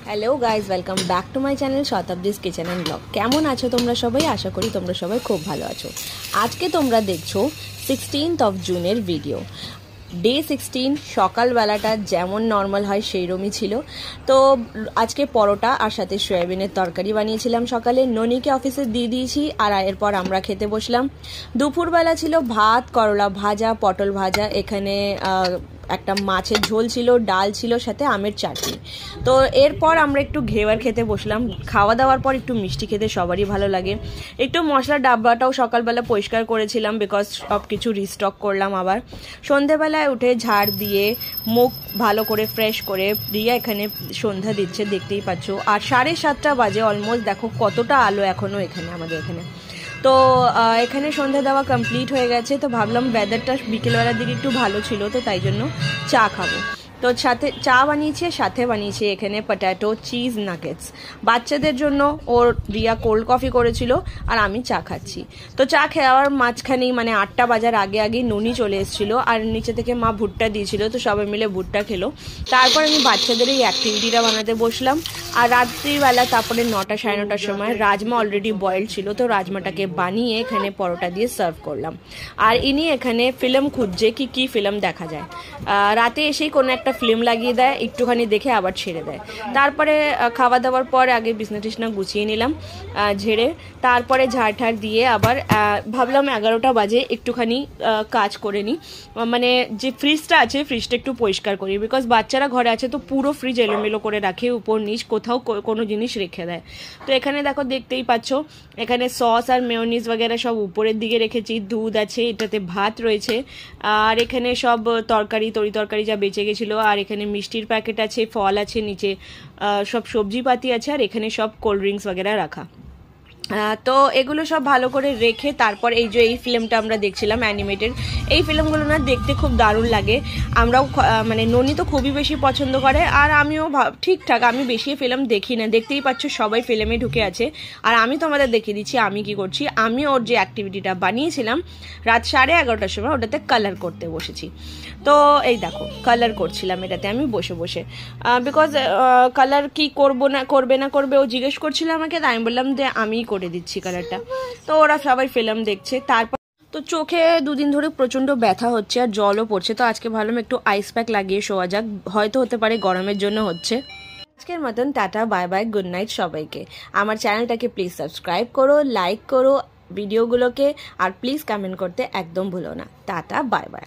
Hello guys, welcome back to my channel Shatabdi's kitchen and blog. কেমন আছো তোমরা সবাই? আশা করি তোমরা সবাই খুব ভালো আছো। আজকে তোমরা দেখছো 16th অফ জুনের ভিডিও। ডে 16 সকালবেলাটা যেমন নর্মাল হয় সেইরকমই ছিল। তো আজকে পরোটা আর সাথে সয়াবিনের তরকারি বানিয়েছিলাম সকালে, ননিকে অফিসে দিয়ে দিয়েছি আর এরপর আমরা খেতে বসলাম। দুপুরবেলা ছিল ভাত, করলা ভাজা, পটল ভাজা, এখানে একটা মাছের ঝোল ছিল, ডাল ছিল, সাথে আমের চাটনি। তো এরপর আমরা একটু ঘেবার খেতে বসলাম। খাওয়া দাওয়ার পর একটু মিষ্টি খেতে সবারই ভালো লাগে। একটু মশলার ডাব্বাটাও সকালবেলা পরিষ্কার করেছিলাম, বিকজ সব কিছু রিস্টক করলাম। আবার সন্ধেবেলায় উঠে ঝাড় দিয়ে মুখ ভালো করে ফ্রেশ করে রিয়া এখানে সন্ধ্যা দিচ্ছে, দেখতেই পাচ্ছ। আর 7:30 বাজে অলমোস্ট, দেখো কতটা আলো এখনও এখানে আমাদের এখানে। তো এখানে সন্ধ্যা দেওয়া কমপ্লিট হয়ে গেছে। তো ভাবলাম ওয়েদারটা বিকেলবেলার দিকে একটু ভালো ছিল, তো তাই জন্য চা খাবো। তো সাথে চা বানিয়েছি, সাথে বানিয়েছি এখানে পটেটো চিজ নাগেটস। বাচ্চাদের জন্য ওর রিয়া কোল্ড কফি করেছিল আর আমি চা খাচ্ছি। তো চা খাওয়ার মাঝখানেই মানে 8টা বাজার আগে আগেই ননি চলে এসেছিল আর নিচে থেকে মা ভুট্টা দিয়েছিল, তো সবাই মিলে ভুট্টা খেলো। তারপর আমি বাচ্চাদের এই অ্যাক্টিভিটিটা বানাতে বসলাম। আর রাত্রিবেলা তারপরে 9টা সাড়ে 9টার সময় রাজমা অলরেডি বয়েলড ছিল, তো রাজমাটাকে বানিয়ে এখানে পরোটা দিয়ে সার্ভ করলাম। আর ইনি এখানে ফিল্ম খুঁজছে কি ফিল্ম দেখা যায়। রাতে এসেই কোনো একটা ফিল্ম লাগিয়ে দেয়, একটুখানি দেখে আবার ছেড়ে দেয়। তারপরে খাওয়া দাওয়ার পর আগে বিছনা টিছনা গুছিয়ে নিলাম ঝেড়ে, তারপরে ঝাড় দিয়ে আবার ভাবলাম 11টা বাজে একটুখানি কাজ করে নিই, মানে যে ফ্রিজটা আছে ফ্রিজটা একটু পরিষ্কার করি, বিকজ বাচ্চারা ঘরে আছে তো পুরো ফ্রিজ এলোমেলো করে রাখে, উপর নিচ কোথাও কোনো জিনিস রেখে দেয়। তো এখানে দেখো, দেখতেই পাচ্ছ এখানে সস আর মেয়োনিজ वगैरह সব উপরের দিকে রেখেছি, দুধ আছে, এটাতে ভাত রয়েছে, আর এখানে সব তরকারি যা বেঁচে গেছিলো, আর এখানে মিষ্টির প্যাকেট আছে, ফল আছে, নিচে সব সবজিপাতি আছে, আর এখানে সব কোল্ড ড্রিঙ্কস वगैरह রাখা। তো এগুলো সব ভালো করে রেখে তারপর এই যে এই ফিল্মটা আমরা দেখছিলাম অ্যানিমেটেড, এই ফিল্মগুলো না দেখতে খুব দারুণ লাগে। আমরাও মানে ননি তো খুবই বেশি পছন্দ করে, আর আমিও ঠিকঠাক, আমি বেশি ফিল্ম দেখি না, দেখতেই পাচ্ছ সবাই ফিল্মে ঢুকে আছে। আর আমি তোমাদের দেখিয়ে দিচ্ছি আমি কি করছি। আমি ওর যে অ্যাক্টিভিটিটা বানিয়েছিলাম রাত 11:30টার সময়, ওটাতে কালার করতে বসেছি। তো এই দেখো কালার করছিলাম এটাতে আমি বসে বসে, বিকজ কালার কি করবে ও জিজ্ঞেস করছিল আমাকে, তাই আমি বললাম যে আমি করে দিচ্ছি কালারটা। তো ওরা সবাই ফিল্ম দেখছে। তারপর তো চোখে দুদিন ধরে প্রচণ্ড ব্যথা হচ্ছে আর জলও পড়ছে, তো আজকে ভাবলাম একটু আইস প্যাক লাগিয়ে শোয়া যাক, হয়তো হতে পারে গরমের জন্য হচ্ছে। আজকের মতন tata, bye bye, good night সবাইকে। আমার চ্যানেলটাকে প্লিজ সাবস্ক্রাইব করো, লাইক করো ভিডিওগুলোকে, আর প্লিজ কমেন্ট করতে একদম ভুলো না। Tata, bye bye.